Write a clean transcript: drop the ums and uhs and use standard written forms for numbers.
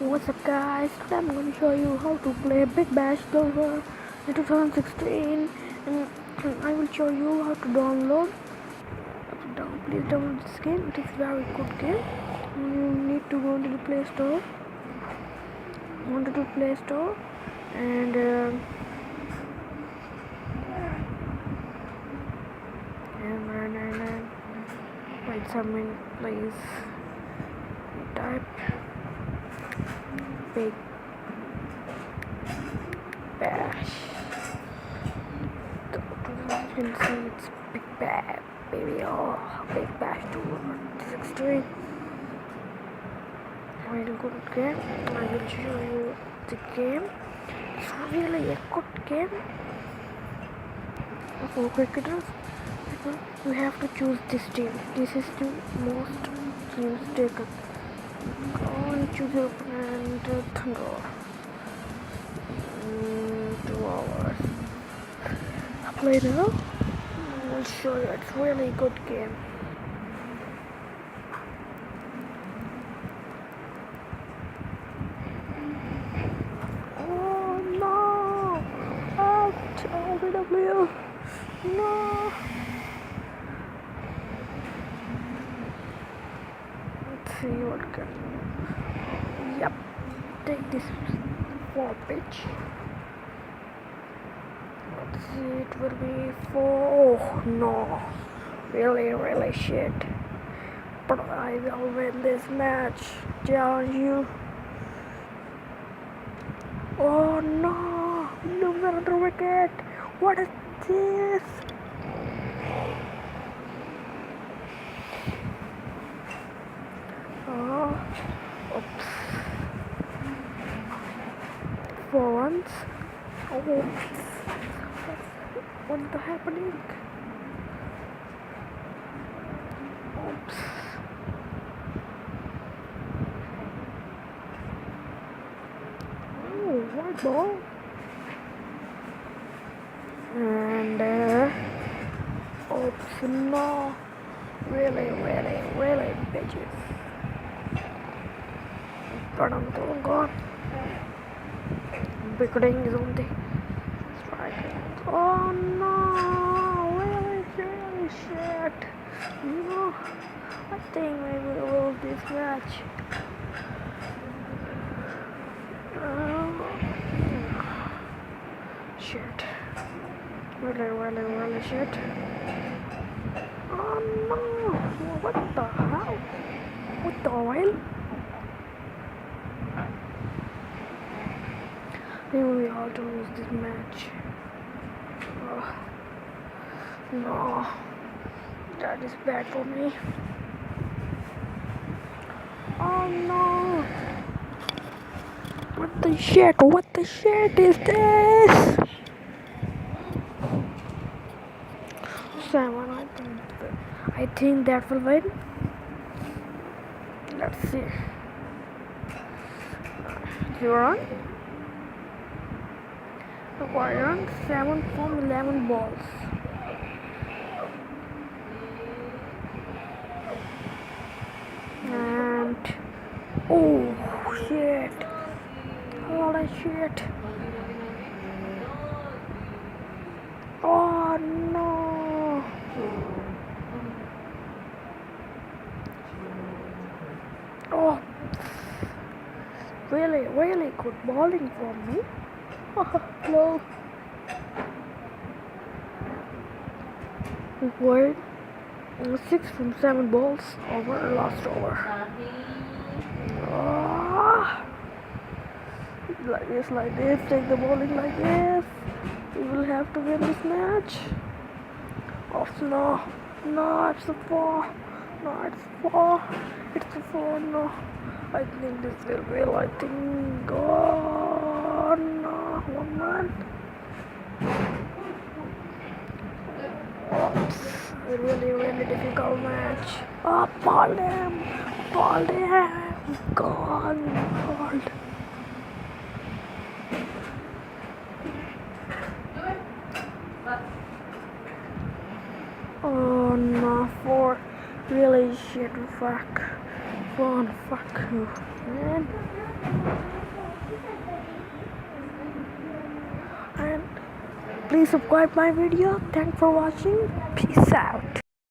What's up guys, today I'm going to show you how to play Big Bash Silver in 2016 and I will show you how to download. Please download this game, it is a very good game. You need to go into the Play Store, and wait some minute please. Type Big Bash. You can see it's Big Bash, baby. Oh, Big Bash 2016. Really good game. I will show you the game. It's really a good game for cricketers. You have to choose this team. This is the most teams taken. Go and choose your opponent. Thunder. 2 hours. I play now. I will show you. It's really good game. Oh no! Out! OVW! No! Let's see what can. Yep. Take this 4 pitch. Let's see, it will be 4. Oh no! Really shit. But I will win this match. Challenge you. Oh no! Lose another wicket! What is this? Oh, oops. 4 runs. Oh, what's happening? Oops. Oh, white ball. And oops, no. Really bitches. But I'm doing good. Picketing is on the strike. Oh no, really shit. No, I think maybe we'll lose this match. Shit. Really shit. Oh no, what the hell? What the hell? Maybe we have to lose this match. Oh, no, that is bad for me. Oh no! What the shit? What the shit is this? 7, I think that will win. Let's see. 0 run. Required 7 from 11 balls. And oh shit! Holy shit! Oh no! Oh, really good bowling from me. Hello. Required 6 from 7 balls over last over. Like this, take the bowling like this. We will have to win this match. Oh no, it's a 4. No, it's 4. It's a 4. No, I think this will win. I think. Oh no, 1 run. Oops, really difficult match. Oh, ball him, gone, balled. Oh no, 4. Really shit, fuck. 1, fuck you, man. And please subscribe my video. Thanks for watching. Peace out.